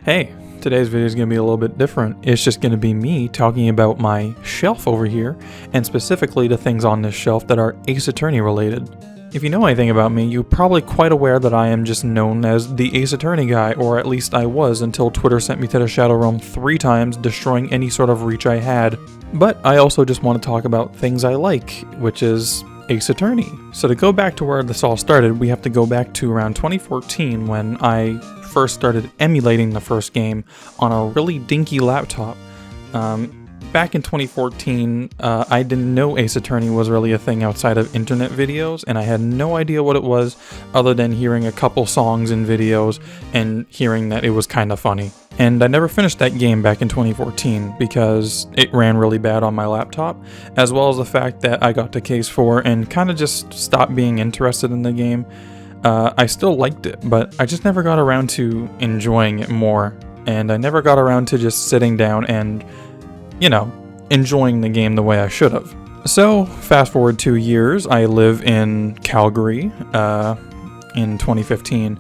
Hey, today's video is going to be a little bit different. It's just going to be me talking about my shelf over here, and specifically the things on this shelf that are Ace Attorney related. If you know anything about me, you're probably quite aware that I am just known as the Ace Attorney guy, or at least I was until Twitter sent me to the Shadow Realm 3 times, destroying any sort of reach I had. But I also just want to talk about things I like, which is Ace Attorney. So to go back to where this all started, we have to go back to around 2014 when I first started emulating the first game on a really dinky laptop. Back in 2014, I didn't know Ace Attorney was really a thing outside of internet videos, and I had no idea what it was other than hearing a couple songs in videos and hearing that it was kind of funny. And I never finished that game back in 2014 because it ran really bad on my laptop, as well as the fact that I got to Case 4 and kind of just stopped being interested in the game. I still liked it, but I just never got around to enjoying it more, and I never got around to just sitting down and, enjoying the game the way I should have. So, fast forward 2 years, I live in Calgary in 2015.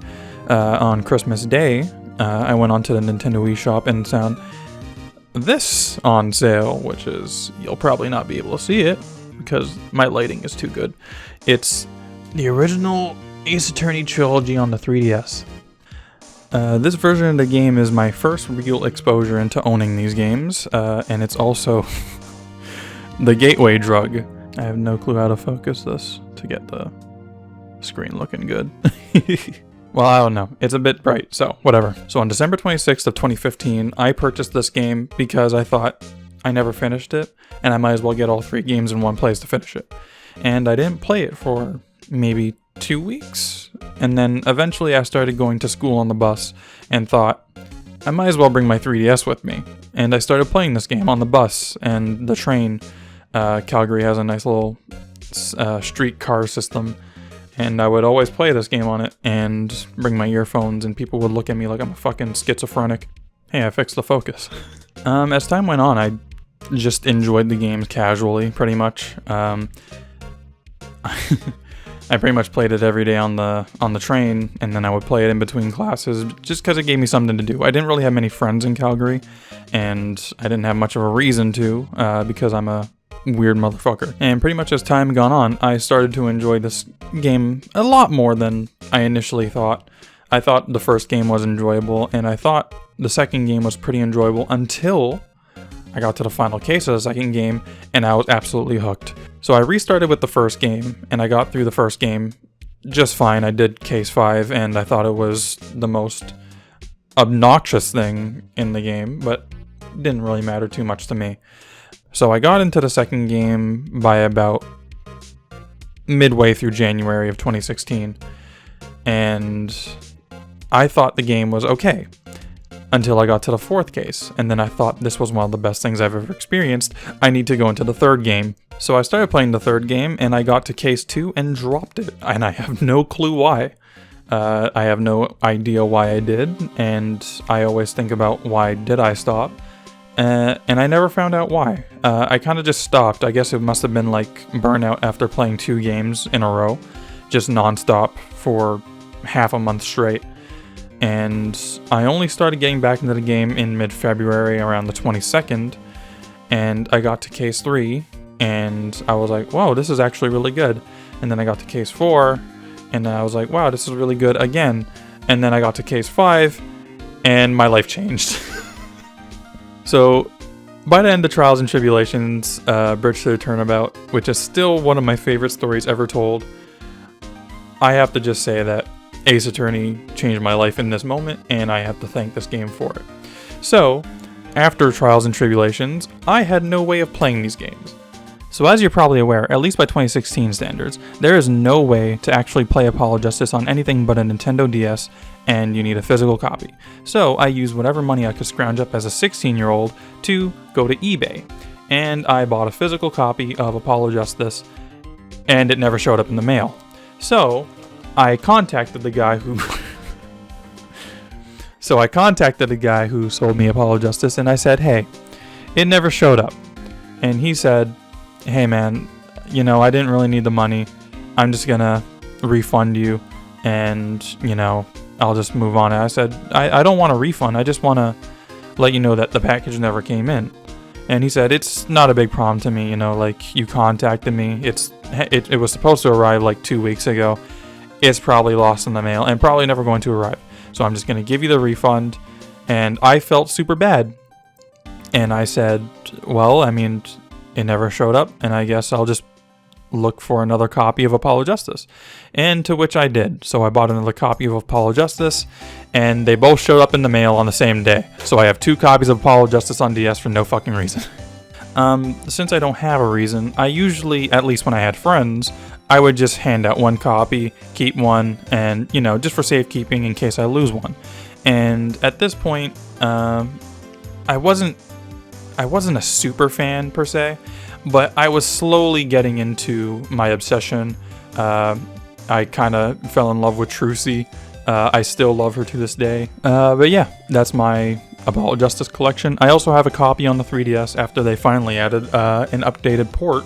On Christmas Day, I went onto the Nintendo Wii shop and found this on sale, which is, you'll probably not be able to see it because my lighting is too good. It's the original Ace Attorney trilogy on the 3DS. This version of the game is my first real exposure into owning these games, and it's also the gateway drug. I have no clue how to focus this to get the screen looking good. Well, I don't know. It's a bit bright, so whatever. So on December 26th of 2015, I purchased this game because I thought I never finished it, and I might as well get all 3 games in one place to finish it. And I didn't play it for maybe 2 weeks, and then eventually I started going to school on the bus and thought I might as well bring my 3DS with me, and I started playing this game on the bus and the train. Calgary has a nice little streetcar system, and I would always play this game on it and bring my earphones, and people would look at me like I'm a fucking schizophrenic. Hey, I fixed the focus. As time went on, I just enjoyed the games casually, pretty much. I pretty much played it every day on the train, and then I would play it in between classes just because it gave me something to do. I didn't really have many friends in Calgary, and I didn't have much of a reason to because I'm a weird motherfucker. And pretty much as time gone on, I started to enjoy this game a lot more than I initially thought. I thought the first game was enjoyable, and I thought the second game was pretty enjoyable until I got to the final case of the second game, and I was absolutely hooked. So I restarted with the first game, and I got through the first game just fine. I did case 5, and I thought it was the most obnoxious thing in the game, but it didn't really matter too much to me. So I got into the second game by about midway through January of 2016, and I thought the game was okay. Until I got to the 4th case, and then I thought this was one of the best things I've ever experienced. I need to go into the 3rd game. So I started playing the 3rd game, and I got to case 2 and dropped it, and I have no clue why. I have no idea why I did, and I always think about why did I stop, and I never found out why. I kind of just stopped. I guess it must have been like burnout after playing 2 games in a row, just nonstop for half a month straight. And I only started getting back into the game in mid-February, around the 22nd, and I got to case 3, and I was like, wow, this is actually really good. And then I got to case 4, and then I was like, wow, this is really good again. And then I got to case 5, and my life changed. So, by the end of Trials and Tribulations, Bridge to the Turnabout, which is still one of my favorite stories ever told, I have to just say that Ace Attorney changed my life in this moment, and I have to thank this game for it. So, after Trials and Tribulations, I had no way of playing these games. So as you're probably aware, at least by 2016 standards, there is no way to actually play Apollo Justice on anything but a Nintendo DS, and you need a physical copy. So I used whatever money I could scrounge up as a 16-year-old to go to eBay, and I bought a physical copy of Apollo Justice, and it never showed up in the mail. So I contacted the guy who sold me Apollo Justice, and I said, hey, it never showed up. And he said, hey man, I didn't really need the money. I'm just gonna refund you, and I'll just move on. And I said, I don't want a refund. I just want to let you know that the package never came in. And he said, it's not a big problem to me, you know, like, you contacted me. It was supposed to arrive like 2 weeks ago. It's probably lost in the mail and probably never going to arrive. So I'm just going to give you the refund. And I felt super bad. And I said, well, I mean, it never showed up, and I guess I'll just look for another copy of Apollo Justice. And to which I did. So I bought another copy of Apollo Justice, and they both showed up in the mail on the same day. So I have 2 copies of Apollo Justice on DS for no fucking reason. Since I don't have a reason, I usually, at least when I had friends, I would just hand out 1 copy, keep 1, and, you know, just for safekeeping in case I lose one. And at this point, I wasn't a super fan per se, but I was slowly getting into my obsession. I kind of fell in love with Snoozie. I still love her to this day. But yeah, that's my Apollo Justice collection. I also have a copy on the 3DS after they finally added an updated port.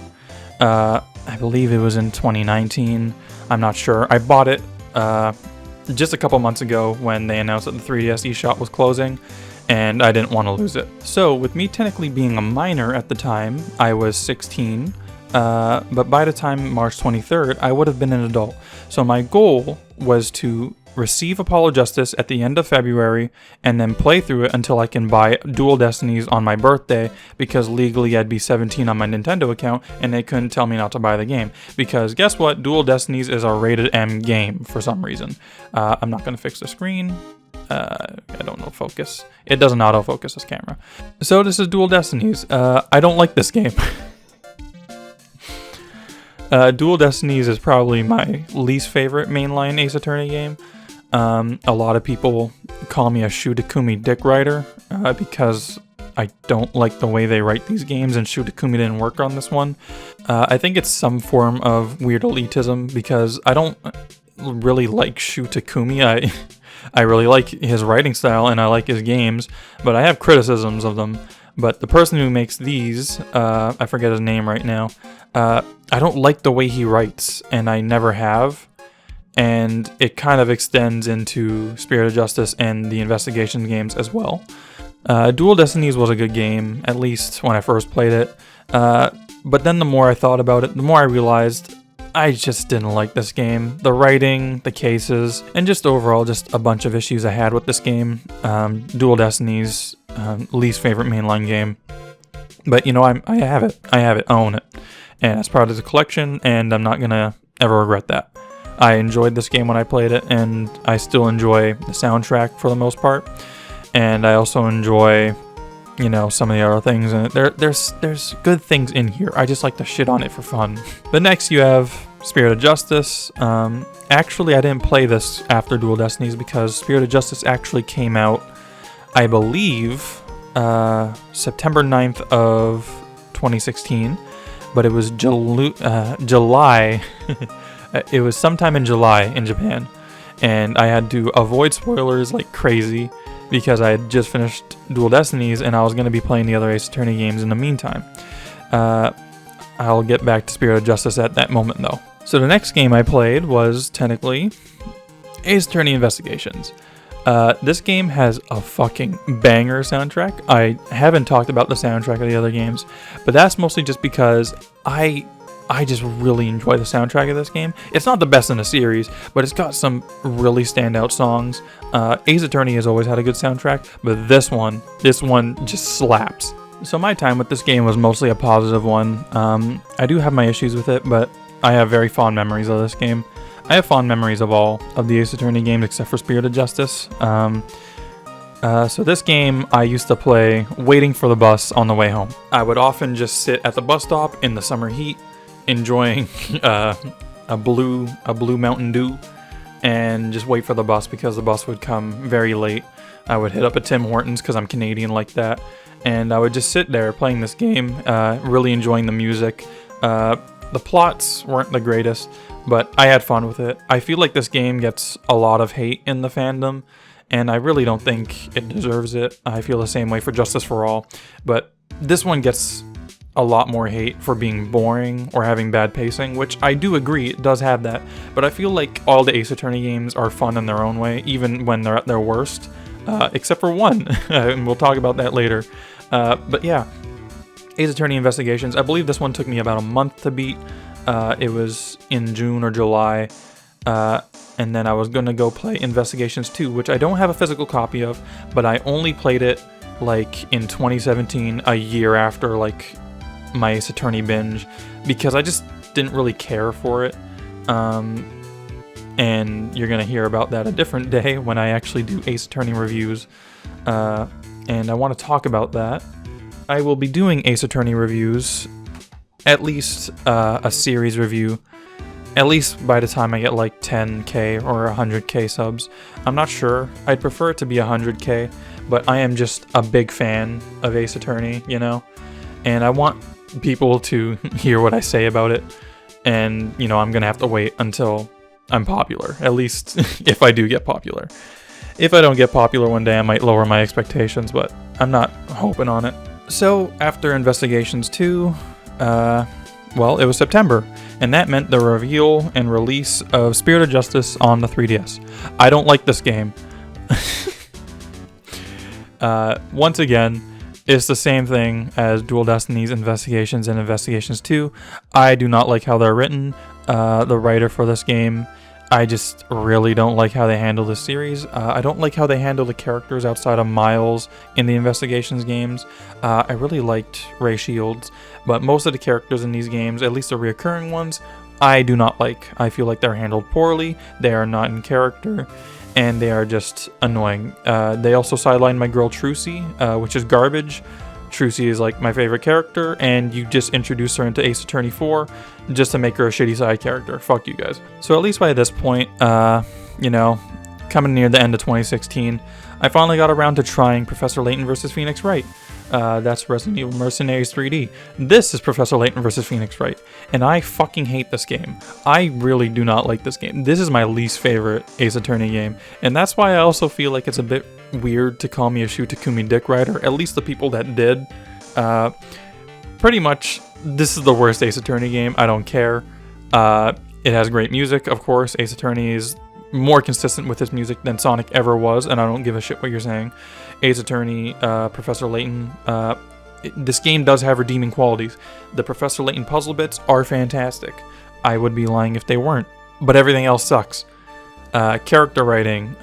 I believe it was in 2019. I'm not sure. I bought it just a couple months ago when they announced that the 3DS eShop was closing, and I didn't want to lose it. So, with me technically being a minor at the time, I was 16, but by the time March 23rd, I would have been an adult. So my goal was to receive Apollo Justice at the end of February, and then play through it until I can buy Dual Destinies on my birthday, because legally I'd be 17 on my Nintendo account, and they couldn't tell me not to buy the game. Because guess what? Dual Destinies is a rated M game for some reason. I'm not going to fix the screen. I don't know focus. It doesn't autofocus this camera. So this is Dual Destinies. I don't like this game. Dual Destinies is probably my least favorite mainline Ace Attorney game. A lot of people call me a Shu Takumi dick writer because I don't like the way they write these games, and Shu Takumi didn't work on this one. I think it's some form of weird elitism because I don't really like Shu Takumi. I really like his writing style and I like his games, but I have criticisms of them. But the person who makes these, I forget his name right now, I don't like the way he writes, and I never have. And it kind of extends into Spirit of Justice and the investigation games as well. Dual Destinies was a good game, at least when I first played it. But then the more I thought about it, the more I realized I just didn't like this game. The writing, the cases, and just overall just a bunch of issues I had with this game. Dual Destinies, least favorite mainline game. But you know, I have it. I own it. And it's part of the collection, and I'm not gonna ever regret that. I enjoyed this game when I played it, and I still enjoy the soundtrack for the most part. And I also enjoy, you know, some of the other things in it. There's good things in here. I just like to shit on it for fun. But next you have Spirit of Justice. Actually, I didn't play this after Dual Destinies because Spirit of Justice actually came out, I believe, September 9th of 2016. But it was July. It was sometime in July in Japan. And I had to avoid spoilers like crazy because I had just finished Dual Destinies and I was going to be playing the other Ace Attorney games in the meantime. I'll get back to Spirit of Justice at that moment though. So the next game I played was technically Ace Attorney Investigations. This game has a fucking banger soundtrack. I haven't talked about the soundtrack of the other games, but that's mostly just because I just really enjoy the soundtrack of this game. It's not the best in the series, but it's got some really standout songs. Ace Attorney has always had a good soundtrack, but this one just slaps. So my time with this game was mostly a positive one. I do have my issues with it, but I have very fond memories of this game. I have fond memories of all of the Ace Attorney games except for Spirit of Justice. So this game I used to play waiting for the bus on the way home. I would often just sit at the bus stop in the summer heat, enjoying a blue Mountain Dew, and just wait for the bus because the bus would come very late. I would hit up a Tim Hortons because I'm Canadian like that, and I would just sit there playing this game, really enjoying the music. The plots weren't the greatest, but I had fun with it. I feel like this game gets a lot of hate in the fandom, and I really don't think it deserves it. I feel the same way for Justice for All, but this one gets a lot more hate for being boring or having bad pacing, which I do agree, it does have that. But I feel like all the Ace Attorney games are fun in their own way, even when they're at their worst, except for one, and we'll talk about that later. But yeah, Ace Attorney Investigations, I believe this one took me about a month to beat. It was in June or July, and then I was going to go play Investigations 2, which I don't have a physical copy of, but I only played it like in 2017, a year after like my Ace Attorney binge, because I just didn't really care for it. And you're going to hear about that a different day when I actually do Ace Attorney reviews. And I want to talk about that. I will be doing Ace Attorney reviews, at least a series review, at least by the time I get like 10k or 100k subs. I'm not sure. I'd prefer it to be 100k, but I am just a big fan of Ace Attorney, you know? And I want people to hear what I say about it. And, you know, I'm going to have to wait until I'm popular, at least if I do get popular. If I don't get popular one day, I might lower my expectations, but I'm not hoping on it. So, after Investigations 2, well, it was September, and that meant the reveal and release of Spirit of Justice on the 3DS. I don't like this game. Once again, it's the same thing as Dual Destinies, Investigations, and Investigations 2. I do not like how they're written. The writer for this game, I just really don't like how they handle this series. I don't like how they handle the characters outside of Miles in the Investigations games. I really liked Ray Shields, but most of the characters in these games, at least the recurring ones, I do not like. I feel like they're handled poorly, they are not in character, and they are just annoying. They also sidelined my girl Trucy, which is garbage. Trucy is like my favorite character, and you just introduce her into Ace Attorney 4 just to make her a shitty side character. Fuck you guys. So at least by this point, you know, coming near the end of 2016, I finally got around to trying Professor Layton vs. Phoenix Wright. That's Resident Evil Mercenaries 3D. This is Professor Layton vs. Phoenix Wright, and I fucking hate this game. I really do not like this game. This is my least favorite Ace Attorney game, and that's why I also feel like it's a bit weird to call me a Shu Takumi dick rider, at least the people that did. Pretty much, this is the worst Ace Attorney game. I don't care. It has great music, of course. Ace Attorney is more consistent with his music than Sonic ever was, and I don't give a shit what you're saying. Ace Attorney, Professor Layton, this game does have redeeming qualities. The Professor Layton puzzle bits are fantastic. I would be lying if they weren't, but everything else sucks. Character writing,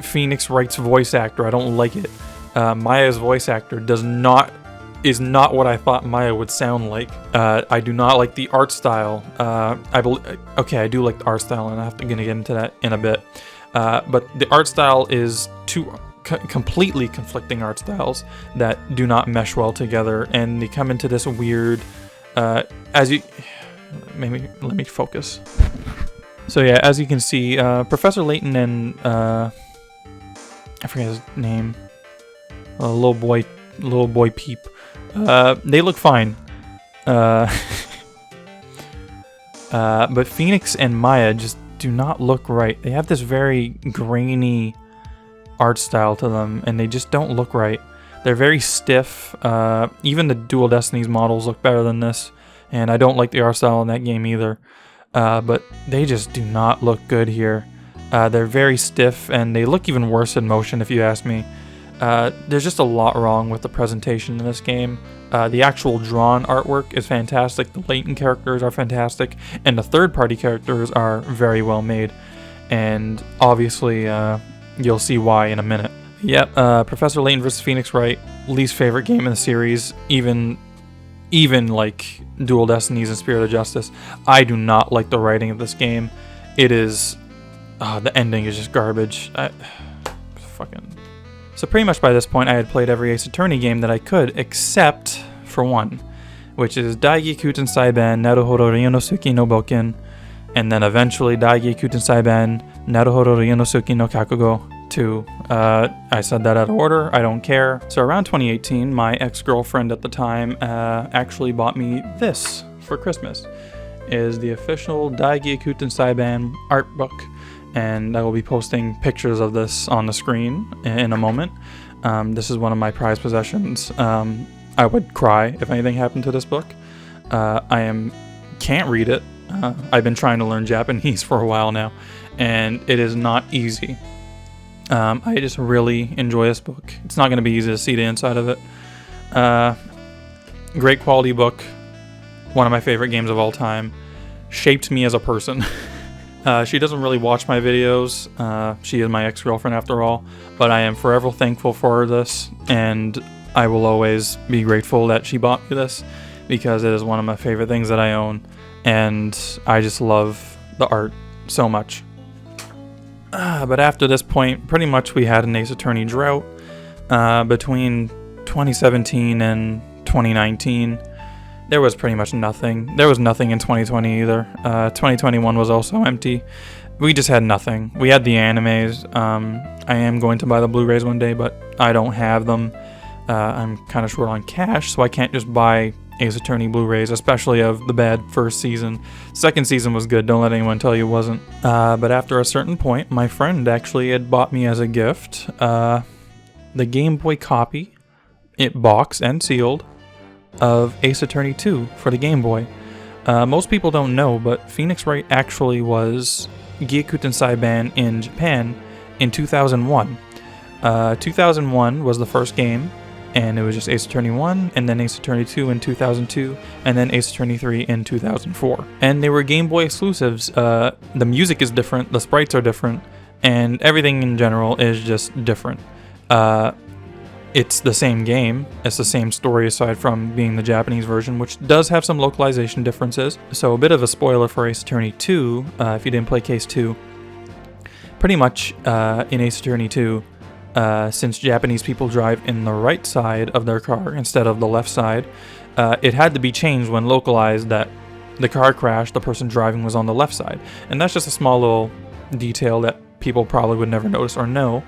Phoenix Wright's voice actor, I don't like it. Maya's voice actor is not what I thought Maya would sound like. I do not like the art style. Okay, I do like the art style, and I'm gonna get into that in a bit. But the art style is two completely conflicting art styles that do not mesh well together, and they come into this weird. Let me focus. So yeah, as you can see, Professor Layton and I forget his name. Little boy Peep. They look fine. But Phoenix and Maya just do not look right. They have this very grainy art style to them, and they just don't look right. They're very stiff. Even the Dual Destinies models look better than this, and I don't like the art style in that game either. But they just do not look good here. They're very stiff, and they look even worse in motion, if you ask me. There's just a lot wrong with the presentation in this game. The actual drawn artwork is fantastic, the Layton characters are fantastic, and the third-party characters are very well made. And obviously, you'll see why in a minute. Yep, Professor Layton vs. Phoenix Wright, least favorite game in the series, even like Dual Destinies and Spirit of Justice. I do not like the writing of this game. It is... the ending is just garbage. So pretty much by this point, I had played every Ace Attorney game that I could, except for one, which is Daigi Kuten Saiban Naruhodo Ryunosuke no Boken, and then eventually Daigi Kuten Saiban Naruhodo Ryunosuke no Kakugo 2. I said that out of order, I don't care. So around 2018, my ex-girlfriend at the time actually bought me this for Christmas. It is the official Daigi Kuten Saiban art book. And I will be posting pictures of this on the screen in a moment. This is one of my prized possessions. I would cry if anything happened to this book. Can't read it. I've been trying to learn Japanese for a while now, and it is not easy. I just really enjoy this book. It's not going to be easy to see the inside of it. Great quality book. One of my favorite games of all time. Shaped me as a person. She doesn't really watch my videos. She is my ex-girlfriend after all. But I am forever thankful for this. And I will always be grateful that she bought me this. Because it is one of my favorite things that I own. And I just love the art so much. But after this point, pretty much we had an Ace Attorney drought. Between 2017 and 2019, there was pretty much nothing. There was nothing in 2020 either. 2021 was also empty. We just had nothing. We had the animes. I am going to buy the Blu-rays one day, but I don't have them. I'm kind of short on cash, so I can't just buy Ace Attorney Blu-rays, especially of the bad first season. Second season was good, don't let anyone tell you it wasn't. But after a certain point, my friend actually had bought me as a gift the Game Boy copy, boxed and sealed, of Ace Attorney 2 for the Game Boy. Most people don't know, but Phoenix Wright actually was Gyakuten Saiban in Japan in 2001. 2001 was the first game, and it was just Ace Attorney 1, and then Ace Attorney 2 in 2002, and then Ace Attorney 3 in 2004. And they were Game Boy exclusives. The music is different, the sprites are different, and everything in general is just different. It's the same game, it's the same story aside from being the Japanese version, which does have some localization differences. So a bit of a spoiler for Ace Attorney 2, if you didn't play Case 2. Pretty much in Ace Attorney 2, since Japanese people drive in the right side of their car instead of the left side, it had to be changed when localized that the car crashed, the person driving was on the left side. And that's just a small little detail that people probably would never notice or know.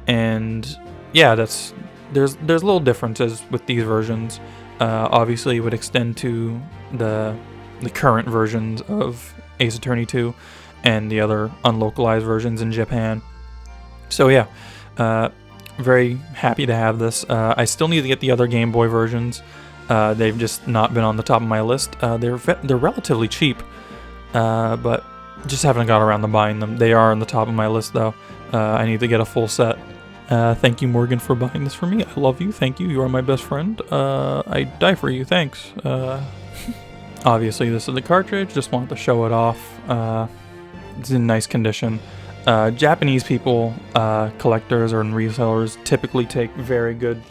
And yeah, there's little differences with these versions. Obviously, it would extend to the current versions of Ace Attorney 2 and the other unlocalized versions in Japan. So yeah, very happy to have this. I still need to get the other Game Boy versions. They've just not been on the top of my list. They're relatively cheap, but just haven't got around to buying them. They are on the top of my list though. I need to get a full set. Thank you, Morgan, for buying this for me. I love you. Thank you. You are my best friend. I'd die for you. Thanks. Obviously, this is the cartridge. Just wanted to show it off. It's in nice condition. Japanese people, collectors or resellers, typically take very good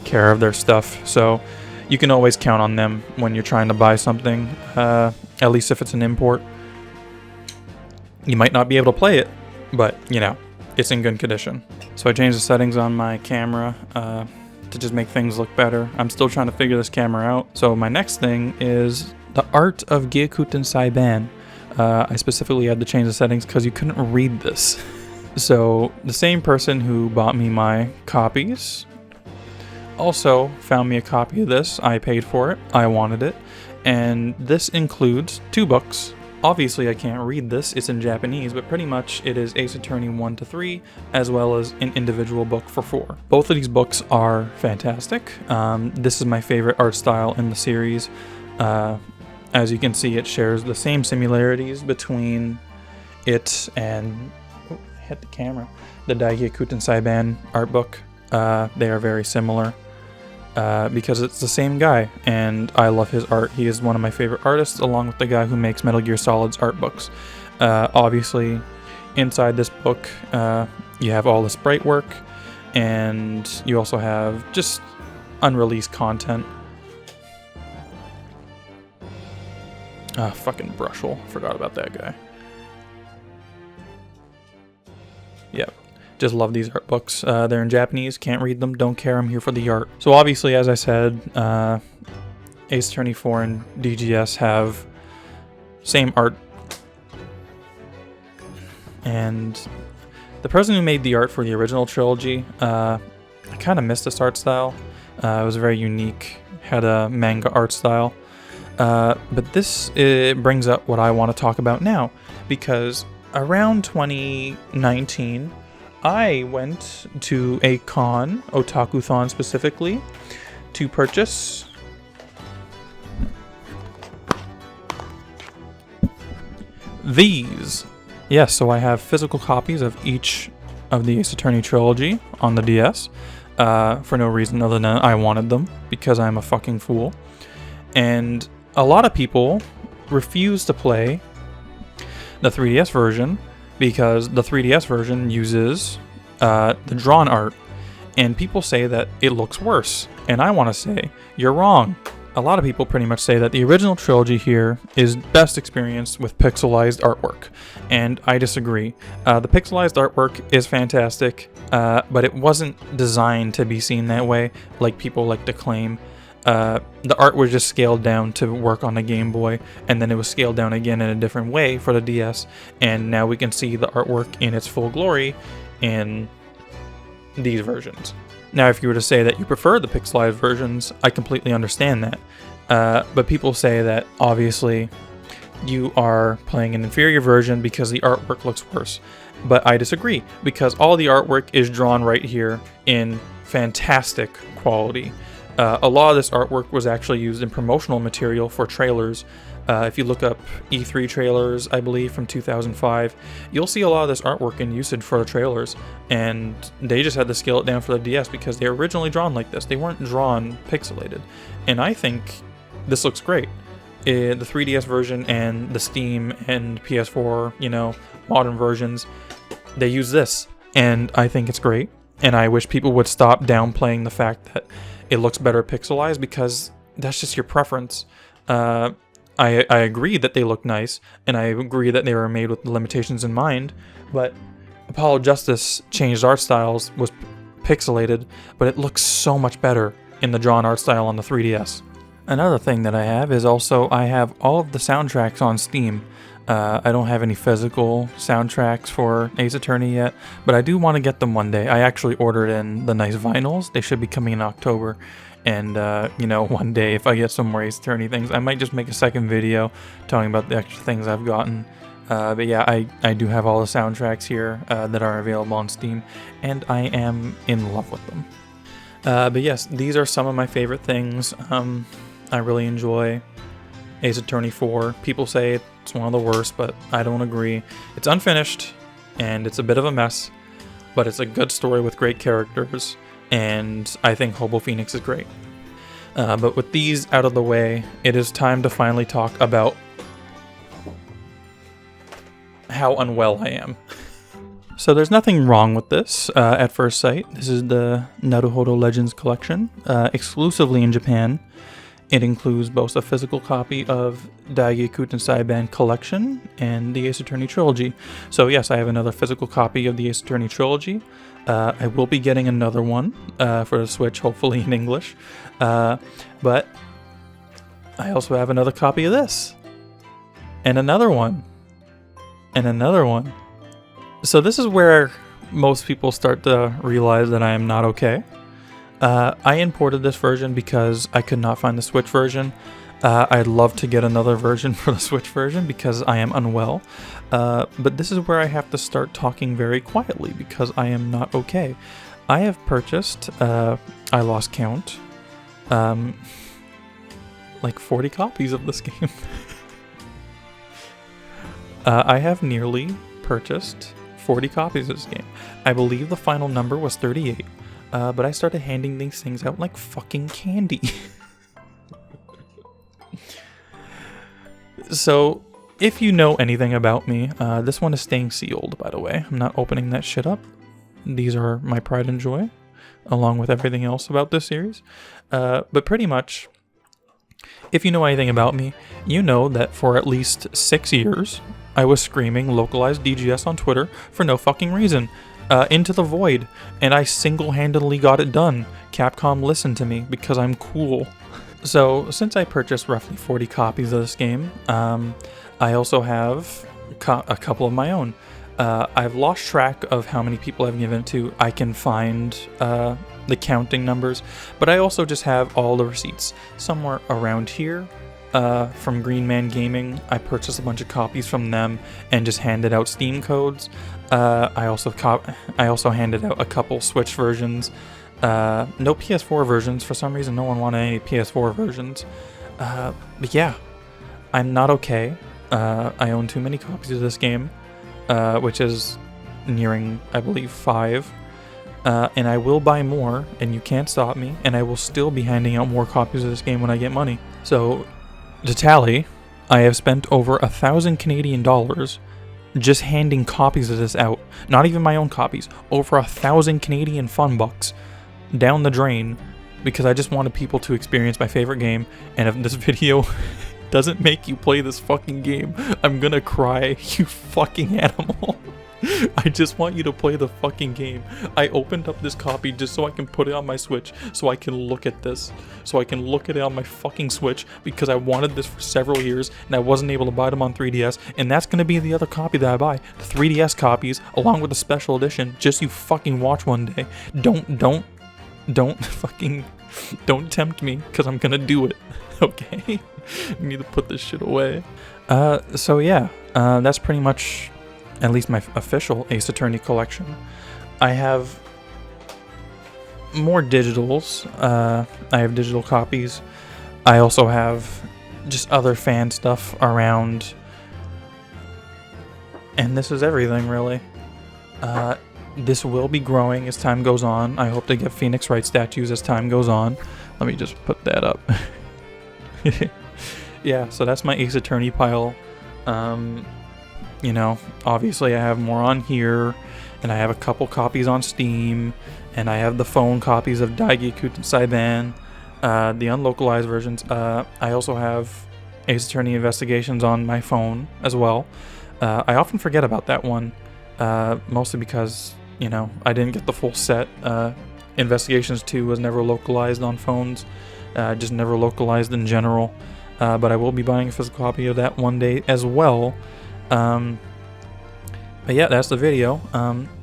care of their stuff. So you can always count on them when you're trying to buy something, at least if it's an import. You might not be able to play it, but, you know, it's in good condition. So I changed the settings on my camera to just make things look better. I'm still trying to figure this camera out. So my next thing is the art of Gyakuten Saiban. I specifically had to change the settings because you couldn't read this. So the same person who bought me my copies also found me a copy of this. I paid for it. I wanted it. And this includes 2 books. Obviously, I can't read this, it's in Japanese, but pretty much it is Ace Attorney 1 to 3, as well as an individual book for 4. Both of these books are fantastic. This is my favorite art style in the series. As you can see, it shares the same similarities between it and... Oh, I hit the camera. The Gyakuten Saiban art book. They are very similar. Because it's the same guy, and I love his art. He is one of my favorite artists, along with the guy who makes Metal Gear Solid's art books. Obviously, inside this book, you have all the sprite work, and you also have just unreleased content. Fucking Brushel. Forgot about that guy. Yep. Just love these art books. They're in Japanese, can't read them, don't care, I'm here for the art. So obviously, as I said, Ace Attorney 4 and DGS have same art. And the person who made the art for the original trilogy, I kind of missed this art style. It was very unique, had a manga art style. But this brings up what I want to talk about now, because around 2019, I went to a con, Otaku-thon specifically, to purchase these. Yes, so I have physical copies of each of the Ace Attorney trilogy on the DS, for no reason other than I wanted them, because I'm a fucking fool. And a lot of people refuse to play the 3DS version, because the 3DS version uses the drawn art, and people say that it looks worse, and I want to say, you're wrong. A lot of people pretty much say that the original trilogy here is best experienced with pixelized artwork, and I disagree. The pixelized artwork is fantastic, but it wasn't designed to be seen that way, like people like to claim. The art was just scaled down to work on the Game Boy, and then it was scaled down again in a different way for the DS, and now we can see the artwork in its full glory in these versions. Now, if you were to say that you prefer the pixelized versions, I completely understand that. But people say that, obviously, you are playing an inferior version because the artwork looks worse. But I disagree, because all the artwork is drawn right here in fantastic quality. A lot of this artwork was actually used in promotional material for trailers. If you look up E3 trailers, I believe, from 2005, you'll see a lot of this artwork in usage for the trailers, and they just had to scale it down for the DS because they were originally drawn like this. They weren't drawn pixelated, and I think this looks great. The 3DS version and the Steam and PS4, modern versions, they use this, and I think it's great, and I wish people would stop downplaying the fact that it looks better pixelized, because that's just your preference. I agree that they look nice, and I agree that they were made with the limitations in mind, but Apollo Justice changed art styles, was pixelated, but it looks so much better in the drawn art style on the 3DS. Another thing that I have is also I have all of the soundtracks on Steam. I don't have any physical soundtracks for Ace Attorney yet, but I do want to get them one day. I actually ordered in the nice vinyls. They should be coming in October. And, one day if I get some more Ace Attorney things, I might just make a second video talking about the extra things I've gotten. But yeah, I do have all the soundtracks here that are available on Steam, and I am in love with them. But yes, these are some of my favorite things. I really enjoy Ace Attorney 4. People say it's one of the worst, but I don't agree. It's unfinished, and it's a bit of a mess, but it's a good story with great characters, and I think Hobo Phoenix is great. But with these out of the way, it is time to finally talk about how unwell I am. So there's nothing wrong with this at first sight. This is the Naruhodo Legends collection, exclusively in Japan. It includes both a physical copy of Daigekuten Saiban Collection and the Ace Attorney Trilogy. So yes, I have another physical copy of the Ace Attorney Trilogy. I will be getting another one for the Switch, hopefully in English. But I also have another copy of this. And another one. And another one. So this is where most people start to realize that I am not okay. I imported this version because I could not find the Switch version. I'd love to get another version for the Switch version because I am unwell. But this is where I have to start talking very quietly because I am not okay. I have purchased, I lost count, like 40 copies of this game. I have nearly purchased 40 copies of this game. I believe the final number was 38. But I started handing these things out like fucking candy. So, if you know anything about me, this one is staying sealed, by the way. I'm not opening that shit up. These are my pride and joy, along with everything else about this series. But pretty much, if you know anything about me, you know that for at least 6 years, I was screaming localized DGS on Twitter for no fucking reason. Into the void, and I single-handedly got it done. Capcom listened to me because I'm cool. So, since I purchased roughly 40 copies of this game, I also have a couple of my own. I've lost track of how many people I've given it to. I can find the counting numbers, but I also just have all the receipts somewhere around here. From Green Man Gaming, I purchased a bunch of copies from them and just handed out Steam codes. I also handed out a couple Switch versions. No PS4 versions. For some reason, no one wanted any PS4 versions. But yeah, I'm not okay. I own too many copies of this game, which is nearing, I believe, 5. And I will buy more, and you can't stop me, and I will still be handing out more copies of this game when I get money. So, to tally, I have spent over 1,000 Canadian dollars just handing copies of this out. Not even my own copies. Over 1,000 Canadian fun bucks down the drain, because I just wanted people to experience my favorite game, and if this video doesn't make you play this fucking game, I'm gonna cry, you fucking animal. I just want you to play the fucking game. I opened up this copy just so I can put it on my Switch, so I can look at this, so I can look at it on my fucking Switch, because I wanted this for several years, and I wasn't able to buy them on 3DS, and that's gonna be the other copy that I buy. The 3DS copies, along with the special edition, just you fucking watch one day. Don't tempt me, because I'm gonna do it, okay? I need to put this shit away. So yeah, that's pretty much at least my official Ace Attorney collection. I have more digitals. I have digital copies. I also have just other fan stuff around. And this is everything, really. This will be growing as time goes on. I hope to get Phoenix Wright statues as time goes on. Let me just put that up. Yeah, so that's my Ace Attorney pile. You know, obviously I have more on here, and I have a couple copies on Steam, and I have the phone copies of Daigekuten Saiban, the unlocalized versions. I also have Ace Attorney Investigations on my phone as well. I often forget about that one, mostly because, you know, I didn't get the full set. Investigations 2 was never localized on phones, just never localized in general. But I will be buying a physical copy of that one day as well. But yeah, that's the video.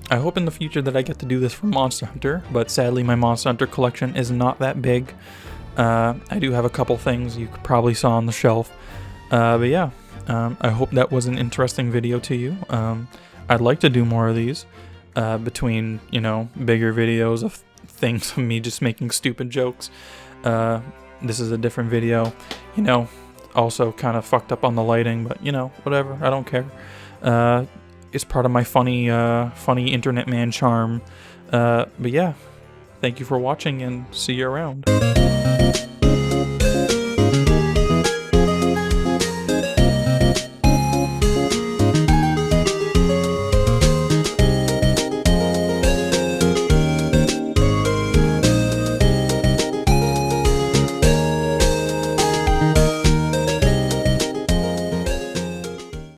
I hope in the future that I get to do this for Monster Hunter, but sadly my Monster Hunter collection is not that big. I do have a couple things you probably saw on the shelf. But yeah, I hope that was an interesting video to you. I'd like to do more of these, between, you know, bigger videos of things of me just making stupid jokes. This is a different video, you know, also kind of fucked up on the lighting, but you know, whatever, I don't care. It's part of my funny internet man charm. But yeah, thank you for watching, and see you around.